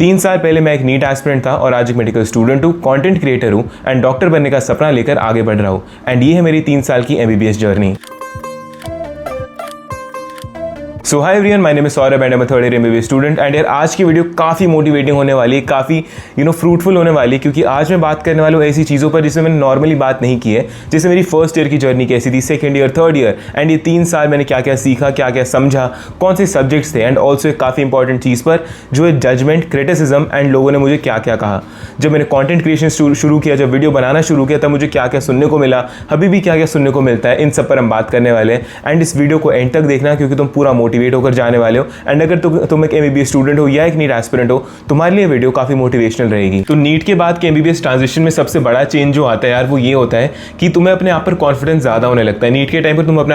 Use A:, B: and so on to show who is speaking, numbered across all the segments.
A: 3 साल पहले मैं एक नीट एस्पिरेंट था और आज एक मेडिकल स्टूडेंट हूँ, कंटेंट क्रिएटर हूँ एंड डॉक्टर बनने का सपना लेकर आगे बढ़ रहा हूँ। एंड ये है मेरी 3 साल की MBBS journey. So high everyone, my name is Saurabh and I am third year MBBS student. And यार आज की वीडियो काफ़ी मोटिवेटिंग होने वाली है, काफ़ी फ्रूटफुल होने वाली है, क्योंकि आज मैं बात करने वाला हूँ ऐसी चीज़ों पर जिसमें मैंने नॉर्मली बात नहीं की है। जैसे मेरी फर्स्ट ईयर की जर्नी कैसी थी, second year, third year, and ये 3 साल मैंने क्या क्या सीखा, क्या क्या समझा, कौन से सब्जेक्ट्स थे, एंड ऑल्सो एक काफ़ी इंपॉर्टेंट चीज़ पर जो है जजमेंट, क्रिटिसिज्म एंड लोगों ने मुझे क्या क्या कहा। जब मैंने कॉन्टेंट क्रिएशन शुरू किया, जब वीडियो बनाना शुरू किया, तब मुझे क्या क्या सुनने को मिला, अभी भी क्या क्या सुनने को मिलता है, इन सब पर हम बात करने वाले हैं। एंड इस वीडियो को एंड तक देखना, क्योंकि तुम पूरा मोटिवेट होकर जाने वाले हो। एंड अगर तुम एक एमबीबीएस स्टूडेंट हो या एक नीट एस्पिरेंट हो, तुम्हारे लिए वीडियो काफी मोटिवेशनल रहेगी। तो नीट के बाद के एमबीबीएस ट्रांजिशन में सबसे बड़ा चेंज जो आता है यार, वो ये होता है कि तुम्हें अपने आप पर कॉन्फिडेंस ज्यादा होने लगता है। नीट के टाइम पर तुम अपने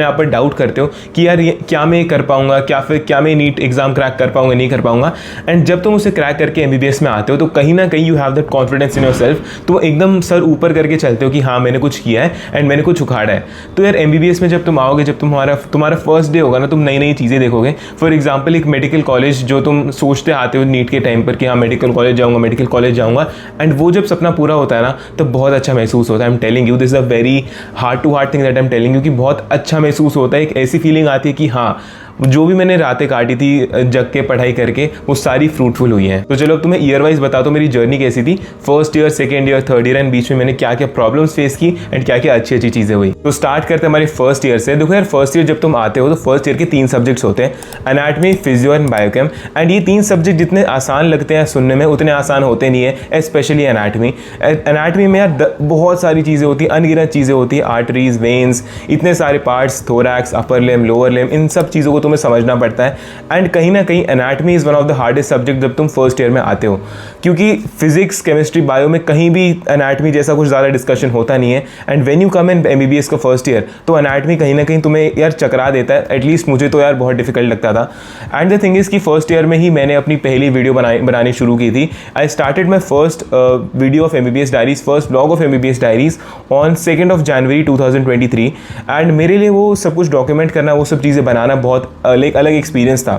A: आप पर डाउट करते हो कि यार क्या मैं कर पाऊंगा, क्या मैं नीट एग्जाम क्रैक कर पाऊंगा, नहीं कर पाऊंगा। एंड जब तुम उसे क्रैक करके एमबीबीएस में आते हो तो कहीं ना कहीं you have that confidence in your self. तुम एकदम सर ऊपर करके चलते हो कि हाँ मैंने कुछ किया है एंड मैंने कुछ उखाड़ा है। तो यार एमबीबीएस में जब तुम आओगे, जब तुम्हारा फर्स्ट डे होगा ना, तुम नई नई चीजें देखोगे। फॉर एग्जाम्पल एक मेडिकल कॉलेज जो तुम सोचते आते हो नीट के टाइम पर कि हाँ मेडिकल कॉलेज जाऊंगा, एंड वो जब सपना पूरा होता है ना, तो बहुत अच्छा महसूस होता है। I am telling you, this is a very heart to heart thing that I am telling you, कि बहुत अच्छा महसूस होता है। एक ऐसी फीलिंग आती है कि हाँ जो भी मैंने रातें काटी थी जग के पढ़ाई करके, वो सारी फ्रूटफुल हुई हैं। तो चलो अब तुम्हें ईयर वाइज बता दो मेरी जर्नी कैसी थी, first year, second year, third year, and बीच में मैंने क्या क्या प्रॉब्लम्स फेस की एंड क्या क्या अच्छी अच्छी चीजें हुई। तो स्टार्ट करते हैं हमारे फर्स्ट ईयर से। देखो यार, फर्स्ट ईयर जब तुम आते हो तो फर्स्ट ईयर के 3 सब्जेक्ट्स होते हैं, anatomy, physio and biochem. And ये 3 सब्जेक्ट जितने आसान लगते हैं सुनने में, उतने आसान होते नहीं है, स्पेशली एनाटॉमी। एनाटॉमी में यार बहुत सारी चीजें होती हैं, अनगिनत चीजें होती हैं, आर्टरीज, वेन्स, इतने सारे parts, thorax, upper limb, lower limb, इन सब चीजों को तुम्हें समझना पड़ता है। एंड कहीं ना कहीं anatomy is one of the hardest subject जब तुम फर्स्ट ईयर में आते हो, क्योंकि फिजिक्स, केमिस्ट्री, बायो में कहीं भी एनाटॉमी जैसा कुछ ज़्यादा डिस्कशन होता नहीं है। And when you come in MBBS का फर्स्ट ईयर, तो एनाटॉमी कहीं ना कहीं तुम्हें यार चकरा देता है। एटलीस्ट मुझे तो यार बहुत डिफिकल्ट लगता था। एंड द थिंग इज कि फर्स्ट ईयर में ही मैंने अपनी पहली वीडियो बनानी शुरू की थी। I started my first video of MBBS diaries, first blog of MBBS diaries on 2 January 2023। And मेरे लिए वो सब कुछ डॉक्यूमेंट करना, वो सब चीज़ें बनाना बहुत अलग एक्सपीरियंस था।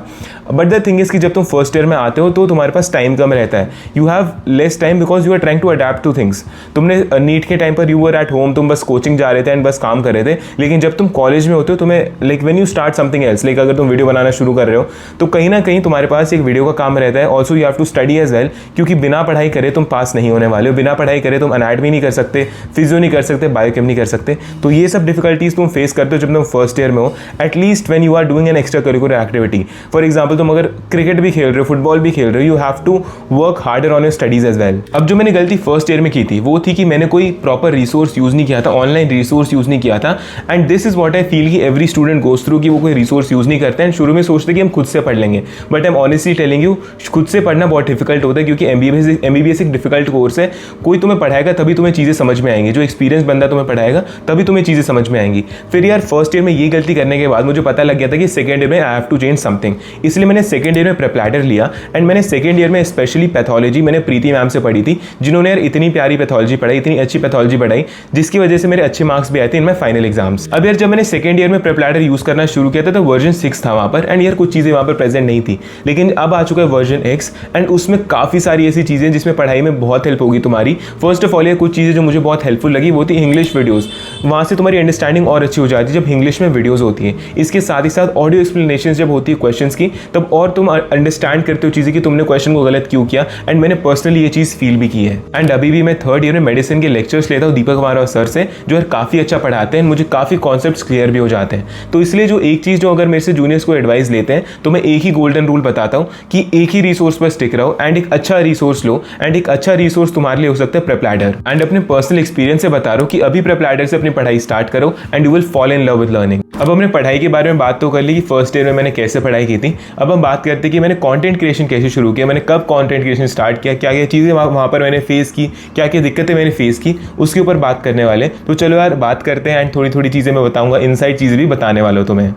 A: बट द थिंग इज कि जब तुम फर्स्ट ईयर में आते हो तो तुम्हारे पास टाइम कम रहता है। You have less time because you are trying to adapt to things. तुमने नीट के टाइम पर यू वर एट होम, तुम बस कोचिंग जा रहे थे एंड बस काम कर रहे थे। लेकिन जब तुम कॉलेज में होते हो, तुम्हें like when you start something else, like अगर तुम वीडियो बनाना शुरू कर रहे हो तो कहीं ना कहीं तुम्हारे पास एक वीडियो का काम रहता है। Also you have to study as well, क्योंकि बिना पढ़ाई करे तुम पास नहीं होने वाले हो। बिना पढ़ाई करे तुम एनाटॉमी नहीं कर सकते, फिजियो नहीं कर सकते, बायोकेम नहीं कर सकते। तो ये सब डिफिकल्टीज तुम फेस करते हो जब तुम फर्स्ट ईयर में हो। At least when you are doing an extra curricular activity, for example तुम अगर क्रिकेट भी खेल रहे हो, फुटबॉल भी खेल रहे हो, you have to work harder on your studies as well. अब जो मैंने गलती फर्स्ट ईयर में की थी वो थी कि मैंने कोई प्रॉपर रिसोर्स यूज नहीं किया था, ऑनलाइन रिसोर्स यूज नहीं किया था। And this is what I feel कि एवरी स्टूडेंट गोज थ्रू, कि वो कोई रिसोर्स यूज नहीं करते हैं। शुरू में सोचते कि हम खुद से पढ़ लेंगे, but I am honestly telling you, खुद से पढ़ना बहुत डिफिकल्ट होता है, क्योंकि एमबीबीएस एक डिफिकल्ट कोर्स है। कोई तुम्हें पढ़ाएगा तभी तुम्हें चीजें समझ में आएंगी, जो एक्सपीरियंस बंदा तुम्हें पढ़ाएगा तभी तुम्हें चीजें समझ में आएंगी। फिर यार फर्स्ट ईयर में ये गलती करने के बाद मुझे पता लग गया था कि सेकंड ईयर में I have to change something. इसलिए मैंने सेकंड ईयर में प्रेप लैडर लिया। एंड मैंने सेकंड ईयर में स्पेशली पैथोलॉजी मैंने प्रीति मैम से पढ़ी थी, जिन्होंने यार इतनी प्यारी पैथोलॉजी पढ़ाई, इतनी अच्छी पैथोलॉजी पढ़ाई, जिसकी वजह से मेरे अच्छे मार्क्स भी आए थे इन माय फाइनल एग्जाम्स। अब यार जब मैंने सेकंड ईयर में प्रेप लैडर यूज करना शुरू किया था तो वर्जन 6 था वहां पर, एंड यार कुछ चीजें वहां पर प्रेजेंट नहीं थी। लेकिन अब आ चुका है वर्जन X, एंड उसमें काफी सारी ऐसी चीजें जिसमें पढ़ाई में बहुत हेल्प होगी तुम्हारी। फर्स्ट ऑफ ऑल, कुछ चीजें जो मुझे बहुत हेल्पफुल लगी वो थी इंग्लिश वीडियोस। वहां से तुम्हारी अंडरस्टैंडिंग और अच्छी हो जाती है जब इंग्लिश में वीडियोस होती है। इसके साथ ही साथ ऑडियो एक्सप्लेनेशन जब होती है क्वेश्चंस की, तब और तुम अंडरस्टैंड करते हो चीजें कि तुमने क्वेश्चन को गलत क्यों किया। एंड मैंने पर्सनली ये चीज फील भी की है। एंड अभी भी मैं थर्ड ईयर में मेडिसिन के लेक्चर्स लेता हूँ दीपक कुमार सर से, जो यार काफी अच्छा पढ़ाते हैं, मुझे काफी कॉन्सेप्ट्स क्लियर भी हो जाते हैं। तो इसलिए जो एक चीज जो अगर मेरे से जूनियर्स को एडवाइस लेते हैं तो मैं एक ही गोल्डन रूल बताता हूँ कि एक ही रिसोर्स पर स्टिक रहो एंड एक अच्छा रिसोर्स लो। एंड एक अच्छा रिसोर्स तुम्हारे लिए हो सकता है प्रेप लैडर। एंड अपने पर्सनल एक्सपीरियंस से बता रहा हूँ कि अभी प्रेप लैडर से अपनी पढ़ाई स्टार्ट करो and you will fall in love with learning. अब हमने पढ़ाई के बारे में बात तो कर ली कि फर्स्ट ईयर में मैंने कैसे पढ़ाई की थी। अब हम बात करते हैं कि मैंने कंटेंट क्रिएशन कैसे शुरू किया, मैंने कब कंटेंट क्रिएशन स्टार्ट किया, क्या क्या चीज़ें वहाँ पर मैंने फेस की, क्या क्या दिक्कतें मैंने फेस की, उसके ऊपर बात करने वाले। तो चलो यार बात करते हैं एंड थोड़ी थोड़ी चीज़ें मैं बताऊँगा, इनसाइड चीज़ें भी बताने वाला हूँ तुम्हें।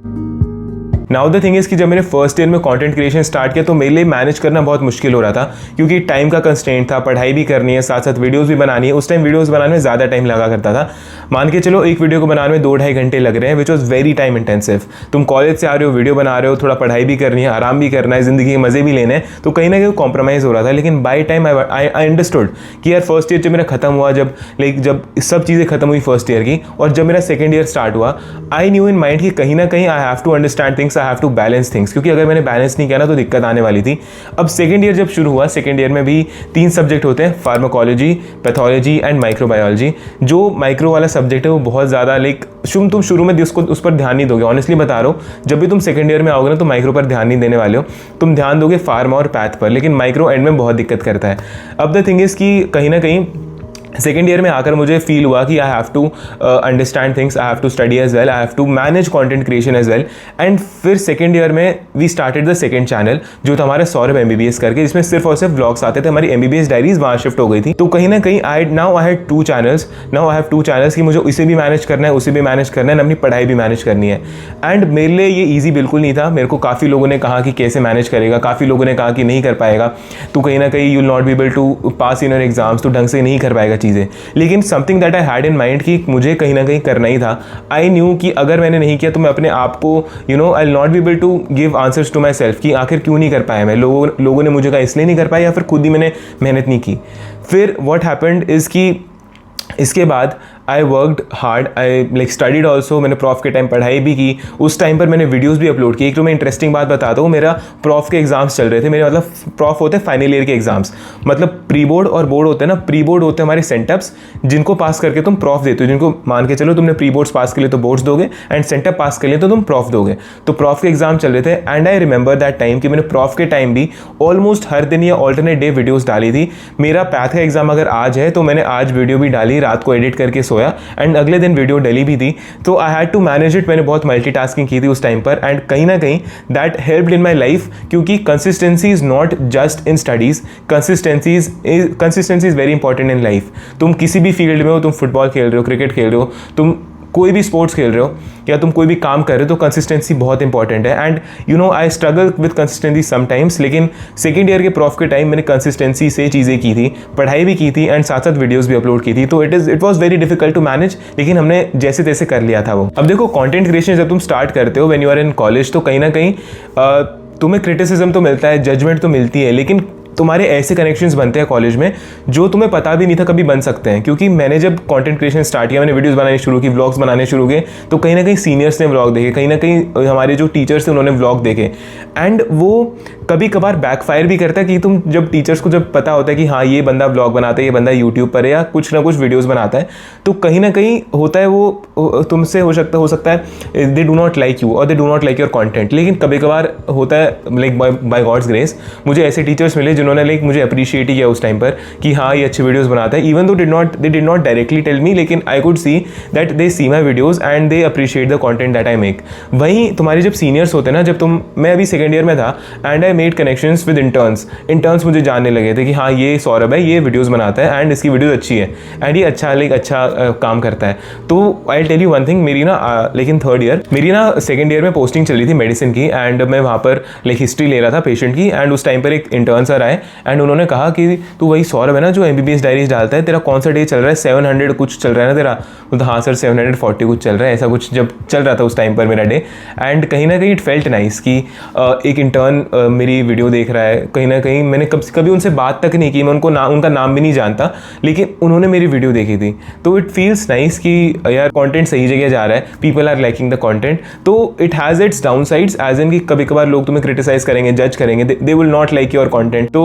A: नाउ द थिंग इज़ कि जब मैंने फर्स्ट ईयर में कंटेंट क्रिएशन स्टार्ट किया तो मेरे लिए मैनेज करना बहुत मुश्किल हो रहा था, क्योंकि टाइम का कंस्ट्रेंट था, पढ़ाई भी करनी है, साथ साथ वीडियोज़ भी बनानी है। उस टाइम वीडियोज़ बनाने में ज़्यादा टाइम लगा करता था। मान के चलो एक वीडियो को बनाने में 2-2.5 घंटे लग रहे हैं, which was very time intensive. तुम कॉलेज से आ रहे हो, वीडियो बना रहे हो, थोड़ा पढ़ाई भी करनी है, आराम भी करना है, ज़िंदगी के मज़े भी लेने हैं, तो कहीं ना कहीं कॉम्प्रोमाइज़ हो रहा था। लेकिन बाई टाइम आई अंडरस्टूड कि यार फर्स्ट ईयर जब मेरा खत्म हुआ, जब सब चीज़ें खत्म हुई फर्स्ट ईयर की, और जब मेरा सेकंड ईयर स्टार्ट हुआ, आई न्यू इन माइंड कि कहीं ना कहीं I have to understand things, I have to balance things, क्योंकि अगर मैंने बैलेंस नहीं किया ना तो दिक्कत आने वाली थी। अब सेकंड ईयर जब शुरू हुआ, सेकंड ईयर में भी 3 सब्जेक्ट होते हैं, फार्माकोलॉजी, पैथोलॉजी एंड माइक्रोबायोलॉजी। जो माइक्रो वाला सब्जेक्ट है वो बहुत ज़्यादा तुम शुरू में उस पर ध्यान नहीं दोगे। ऑनेस्टली बता रहा हूँ, जब भी तुम सेकंड ईयर में आओगे ना तो माइक्रो पर ध्यान नहीं देने वाले हो, तुम ध्यान दोगे फार्मा और पैथ पर, लेकिन माइक्रो एंड में बहुत दिक्कत करता है। अब द थिंग इज़ कि कहीं ना कहीं सेकेंड ईयर में आकर मुझे फील हुआ कि I have to understand things, I have to study as well, I have to manage content creation as well. And फिर सेकेंड ईयर में we started the second channel, जो था हमारा सौरभ MBBS करके, जिसमें सिर्फ और सिर्फ व्लॉग्स आते थे। हमारी MBBS डायरीज वहाँ शिफ्ट हो गई थी। तो कहीं ना कहीं आई हैव 2 चैनल्स कि मुझे इसे भी मैनेज करना है, उसे भी मैनेज करना है, अपनी पढ़ाई भी मैनेज करनी है। एंड मेरे लिए ये ईजी बिल्कुल नहीं था। मेरे को काफ़ी लोगों ने कहा कि कैसे मैनेज करेगा, काफ़ी लोगों ने कहा कि नहीं कर पाएगा, तो कहीं ना कहीं you will not be able to pass in your exams, तो ढंग से नहीं कर पाएगा चीज़ें। लेकिन something that I had in mind कि मुझे कहीं ना कहीं करना ही था। आई न्यू कि अगर मैंने नहीं किया तो मैं अपने आप को I will not be able to give answers to myself कि आखिर क्यों नहीं कर पाया मैं, लोगों ने मुझे कहा इसलिए नहीं कर पाया, या फिर खुद ही मैंने मेहनत नहीं की। फिर व्हाट हैपेंड इज़ कि इसके बाद I worked hard, I studied also. मैंने प्रॉफ के टाइम पढ़ाई भी की, उस टाइम पर मैंने वीडियोस भी अपलोड की। एक तो मैं इंटरेस्टिंग बात बताता हूँ, मेरा प्रॉफ के एग्जाम्स चल रहे थे। मेरे मतलब प्रॉफ होते हैं फाइनल ईयर के एग्जाम्स, मतलब प्री बोर्ड और बोर्ड होते हैं ना। प्री बोर्ड होते हैं हमारे सेंटअप्स, जिनको पास करके तुम प्रॉफ देते हो, जिनको मान के चलो तुमने प्री बोर्ड्स पास कर लिए तो बोर्ड्स दोगे, एंड सेंटअप पास कर लिए तो तुम प्रॉफ दोगे। तो प्रॉफ के एग्जाम चल रहे थे, and I remember that time कि मैंने प्रॉफ के टाइम भी ऑलमोस्ट हर दिन या ऑल्टरनेट डे वीडियोज़ डाली थी। मेरा पैथ का एग्जाम अगर आज है तो मैंने आज वीडियो भी डाली, रात को एडिट करके सोया, एंड अगले दिन वीडियो डली भी थी। तो I had to manage it. मैंने बहुत मल्टीटास्किंग की थी उस टाइम पर, एंड कहीं ना कहीं that helped in my life, क्योंकि consistency is not just in studies, consistency is very important in life. तुम किसी भी फील्ड में हो, तुम फुटबॉल खेल रहे हो, क्रिकेट खेल रहे हो, तुम कोई भी स्पोर्ट्स खेल रहे हो, या तुम कोई भी काम कर रहे हो, तो कंसिस्टेंसी बहुत इंपॉर्टेंट है। And I struggle with consistency sometimes, लेकिन सेकेंड ईयर के प्रॉफ के टाइम मैंने कंसिस्टेंसी से चीज़ें की थी, पढ़ाई भी की थी, एंड साथ साथ वीडियोस भी अपलोड की थी। तो it was very difficult to manage, लेकिन हमने जैसे तैसे कर लिया था वो। अब देखो, कॉन्टेंट क्रिएशन जब तुम स्टार्ट करते हो when you are in college, तो कहीं ना कहीं तुम्हें क्रिटिसिज्म तो मिलता है, जजमेंट तो मिलती है, लेकिन तुम्हारे ऐसे कनेक्शंस बनते हैं कॉलेज में जो तुम्हें पता भी नहीं था कभी बन सकते हैं। क्योंकि मैंने जब कंटेंट क्रिएशन स्टार्ट किया, मैंने वीडियोस बनाने शुरू की, व्लॉग्स बनाने शुरू किए, तो कहीं ना कहीं सीनियर्स ने व्लॉग देखे, कहीं ना कहीं हमारे जो टीचर्स थे उन्होंने व्लॉग देखे, एंड वो कभी कभार बैकफायर भी करता है कि तुम जब टीचर्स को जब पता होता है कि हाँ ये बंदा व्लॉग बनाता है, ये बंदा यूट्यूब पर है या कुछ ना कुछ वीडियोज़ बनाता है, तो कहीं ना कहीं होता है वो तुमसे हो सकता है they do not like you और they do not like your content. लेकिन कभी कभार होता है बाय गॉड्स ग्रेस मुझे ऐसे टीचर्स मिले जिन्होंने मुझे अप्रिशिएट ही किया उस टाइम पर कि हाँ ये अच्छे वीडियोस बनाता है, even though they did not directly tell me, लेकिन I could see that they see my videos and they appreciate the content that I make. वहीं तुम्हारे जब सीनियर्स होते हैं ना, मैं अभी सेकेंड ईयर में था, and I made connections with interns मुझे जानने लगे थे कि हाँ ये सौरभ है, ये वीडियोस बनाता है, एंड इसकी वीडियोस अच्छी है, एंड ये अच्छा काम करता है। तो I tell you one thing, मेरी ना लेकिन थर्ड ईयर मेरी ना सेकेंड ईयर में पोस्टिंग चली थी मेडिसिन की, एंड मैं वहाँ पर हिस्ट्री ले रहा था पेशेंट की, एंड उस टाइम पर एक इंटर्न सर आए, एंड उन्होंने कहा कि तू वही सौरभ है ना जो MBBS डायरीज डालता है, तेरा कौन सा डे चल रहा है, 700 कुछ चल रहा है ना तेरा? तो हाँ सर 740 कुछ चल रहा है, ऐसा कुछ जब चल रहा था उस टाइम पर मेरा डे। एंड कहीं ना कहीं इट फेल्ट नाइस कि एक इंटर्न मेरी वीडियो देख रहा है। कहीं ना कहीं मैंने कभी उनसे बात तक नहीं की, मैं उनका नाम भी नहीं जानता, लेकिन उन्होंने मेरी वीडियो देखी थी। तो इट फील्स नाइस कि यार कॉन्टेंट सही जगह जा रहा है, people are liking the content. तो it has its downsides, as in कि कभी कभार लोग तुम्हें क्रिटिसाइज करेंगे, जज करेंगे, they will not like your content. तो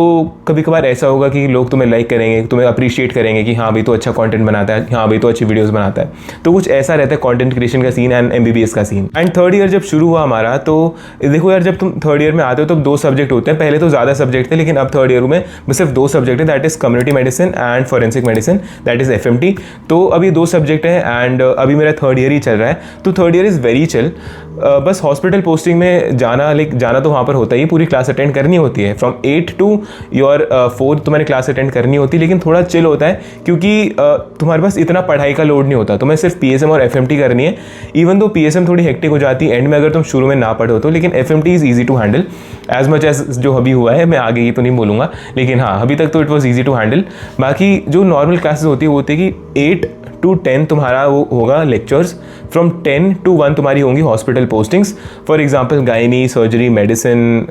A: कभी कभार ऐसा होगा कि लोग तुम्हें लाइक करेंगे, तुम्हें अप्रिशिएट करेंगे कि हाँ भाई तो अच्छा कंटेंट बनाता है, हाँ भाई तो अच्छी वीडियोस बनाता है। तो कुछ ऐसा रहता है कंटेंट क्रिएशन का सीन एंड MBBS का सीन। एंड थर्ड ईयर जब शुरू हुआ हमारा, तो देखो यार जब तुम थर्ड ईयर में आते हो तो 2 सब्जेक्ट होते हैं, पहले तो ज़्यादा सब्जेक्ट थे, लेकिन अब थर्ड ईयर में सिर्फ 2 सब्जेक्ट है, that is community medicine and forensic medicine, that is FMT। तो अब ये 2 सब्जेक्ट है, एंड अभी मेरा थर्ड ईयर ही चल रहा है। तो third year is very chill. बस हॉस्पिटल पोस्टिंग में जाना, लाइक जाना तो वहाँ पर होता ही, पूरी क्लास अटेंड करनी होती है, फ्रॉम 8 to योर 4 तुम्हारी क्लास अटेंड करनी होती है, लेकिन थोड़ा चिल होता है क्योंकि तुम्हारे पास इतना पढ़ाई का लोड नहीं होता, तुम्हें सिर्फ PSM और FMT करनी है। इवन दो PSM थोड़ी हेक्टिक हो जाती है एंड में अगर तुम शुरू में ना पढ़ो तो, लेकिन FMT is easy to handle as much as जो अभी हुआ है। मैं आगे ये तो नहीं बोलूँगा, लेकिन हाँ अभी तक तो it was easy to handle. बाकी जो नॉर्मल क्लासेस होती है वो होती है कि 8 to 10 तुम्हारा वो होगा लेक्चर्स, फ्रॉम 10 to 1 तुम्हारी होंगी hospital postings. For example gynae, surgery, medicine,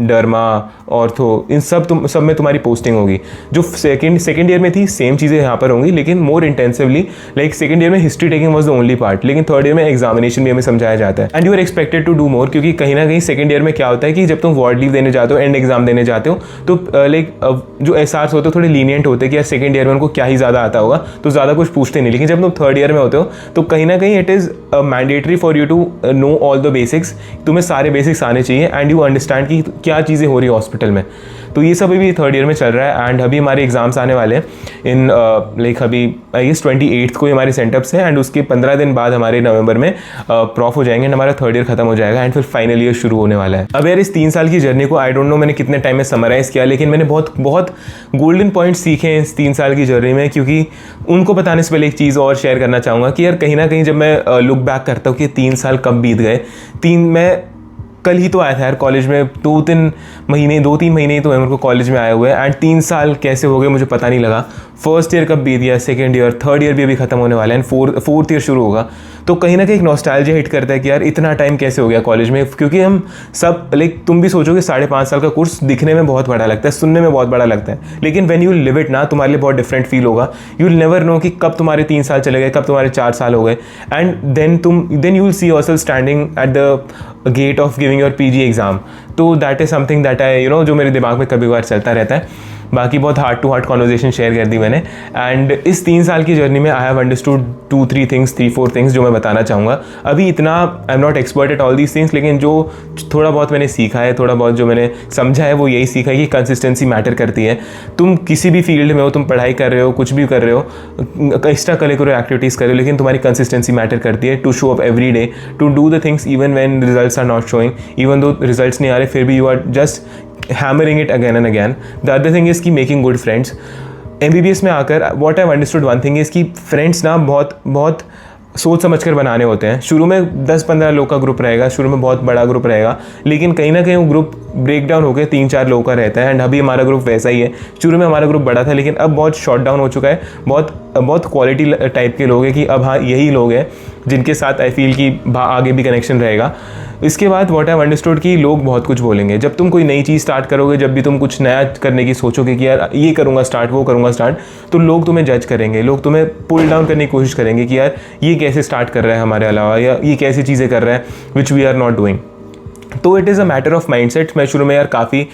A: derma, ortho, इन सब में तुम्हारी पोस्टिंग होगी। जो सेकेंड ईयर में थी सेम चीज़ें यहाँ पर होंगी, लेकिन more intensively. Like second year में history taking was the only part, लेकिन थर्ड ईयर में एग्जामिनेशन भी हमें समझाया जाता है and you are expected to do more, क्योंकि कहीं ना कहीं सेकेंड ईयर में क्या होता है कि जब तुम वार्ड लीव देने जाते हो, एंड एग्जाम देने जाते हो, तो लाइक जो SRs होते हो थोड़े लीनियंट होते हैं कि यार सेकेंड ईयर में उनको क्या ही ज़्यादा आता होगा, तो ज़्यादा कुछ पूछते नहीं। लेकिन जब तुम थर्ड ईयर में होते हो तो कहीं ना कहीं it is mandatory for you to know all the basics, तुम्हें सारे बेसिक्स आने चाहिए एंड यू अंडरस्टैंड कि क्या चीज़ें हो रही है हॉस्पिटल में। तो ये सब अभी थर्ड ईयर में चल रहा है एंड अभी हमारे एग्जाम्स आने वाले हैं इन लाइक अभी आई गेस 28 को हमारे सेंटअप्स हैं एंड उसके 15 दिन बाद हमारे नवंबर में प्रॉफ हो जाएंगे एंड हमारा थर्ड ईयर खत्म हो जाएगा एंड फिर फाइनल ईयर शुरू होने वाला है। अब यार इस 3 साल की जर्नी को आई डोंट नो मैंने कितने टाइम में समराइज़ किया, लेकिन मैंने बहुत गोल्डन पॉइंट्स सीखे हैं इस 3 साल की जर्नी में, क्योंकि उनको बताने से पहले एक चीज़ और शेयर करना चाहूँगा कि यार कहीं ना कहीं जब मैं लुक बैक करता हूँ कि 3 साल कब बीत गए। मैं कल ही तो आया था यार कॉलेज में, 2-3 महीने ही तो मेरे को कॉलेज में आए हुए हैं एंड 3 साल कैसे हो गए मुझे पता नहीं लगा। फर्स्ट ईयर कब बीत गया, सेकेंड ईयर, थर्ड ईयर भी अभी खत्म होने वाला है एंड फोर्थ ईयर शुरू होगा। तो कहीं ना कहीं एक नॉस्टैल्जिया हिट करता है कि यार इतना टाइम कैसे हो गया कॉलेज में, क्योंकि हम सब लाइक तुम भी सोचोगे 5.5 साल का कोर्स दिखने में बहुत बड़ा लगता है, सुनने में बहुत बड़ा लगता है, लेकिन व्हेन यू लिव इट ना तुम्हारे लिए बहुत डिफरेंट फील होगा। यू विल नेवर नो कि कब तुम्हारे 3 साल चले गए, कब तुम्हारे 4 साल हो गए and then you will see yourself standing at the gate of giving your PG exam. तो that is something that I जो मेरे दिमाग में कभी बार चलता रहता है। बाकी बहुत heart to heart conversation share कर दी मैंने एंड इस 3 साल की जर्नी में आई हैव अंडरस्टूड 3-4 थिंग्स जो मैं बताना चाहूँगा। अभी इतना I am not expert at all these things, लेकिन जो थोड़ा बहुत मैंने सीखा है, थोड़ा बहुत जो मैंने समझा है वो यही सीखा है कि कंसिस्टेंसी मैटर करती है। तुम किसी भी फील्ड में हो, तुम पढ़ाई कर रहे हो, कुछ भी कर रहे हो, एक्स्ट्रा करिकुलर एक्टिविटीज़ कर रहे हो, लेकिन तुम्हारी कंसिस्टेंसी मैटर करती है to show up every day, to do the things even when results are not showing, even though results नहीं आ रहे फिर भी you are just hammering it again and again. The other thing is कि making good friends. MBBS में आकर what I've understood one thing is कि friends ना बहुत सोच समझ कर बनाने होते हैं। शुरू में 10-15 लोग का ग्रुप रहेगा, शुरू में बहुत बड़ा ग्रुप रहेगा, लेकिन कहीं ना कहीं वो ग्रुप ब्रेक डाउन होकर 3-4 लोगों का रहता है एंड अभी हमारा ग्रुप वैसा ही है। शुरू में हमारा ग्रुप बड़ा था लेकिन अब बहुत शॉर्ट डाउन हो चुका है, बहुत क्वालिटी टाइप के लोग हैं कि अब हाँ यही लोग हैं जिनके साथ आई फील कि आगे भी कनेक्शन रहेगा। इसके बाद व्हाट आई अंडरस्टूड कि लोग बहुत कुछ बोलेंगे। जब तुम कोई नई चीज़ स्टार्ट करोगे, जब भी तुम कुछ नया करने की सोचोगे कि यार ये करूँगा स्टार्ट, वो करूँगा स्टार्ट, तो लोग तुम्हें जज करेंगे, लोग तुम्हें पुल डाउन करने की कोशिश करेंगे कि यार ये कैसे स्टार्ट कर रहा है हमारे अलावा, या ये कैसी चीज़ें कर रहा है which we are not doing. तो it is a matter of mindset. मैं शुरू में यार काफ़ी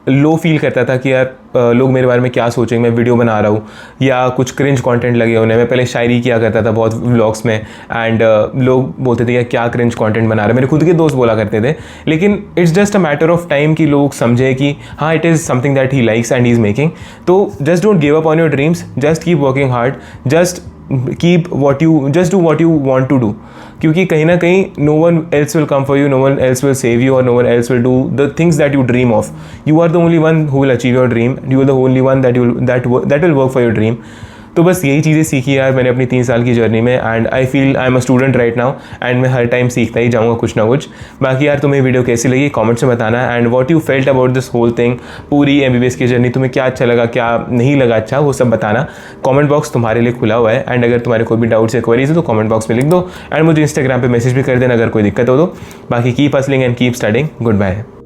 A: लो फील करता था कि यार लोग मेरे बारे में क्या सोचेंगे, मैं वीडियो बना रहा हूँ या कुछ क्रिंज कंटेंट लगे होने। मैं पहले शायरी किया करता था बहुत व्लॉग्स में एंड लोग बोलते थे यार क्या क्रिंज कंटेंट बना रहे, मेरे खुद के दोस्त बोला करते थे। लेकिन it's just a matter of time कि लोग समझे कि हाँ it is something that he likes and he is making. तो just don't give up on your dreams, just keep working hard, just keep what you just do what you want to do, क्योंकि कहीं ना कहीं no one else will come for you, no one else will save you, or no one else will do the things that you dream of. You are the only one who will achieve your dream. You are the only one that will work for your dream. तो बस यही चीज़ें सीखी यार मैंने अपनी 3 साल की जर्नी में and I feel I am a student right now and मैं हर टाइम सीखता ही जाऊँगा कुछ ना कुछ। बाकी यार तुम्हें वीडियो कैसी लगी कमेंट्स में बताना and what you felt about this whole thing, पूरी MBBS की जर्नी तुम्हें क्या अच्छा लगा, क्या नहीं लगा अच्छा, वो सब बताना। कमेंट बॉक्स तुम्हारे लिए खुला हुआ है एंड अगर तुम्हारे कोई भी डाउट्स या क्वेरीज है तो कमेंट बॉक्स में लिख दो एंड मुझे इंस्टाग्राम पर मैसेज भी कर देना अगर कोई दिक्कत हो तो। बाकी keep hustling and keep studying. Good bye.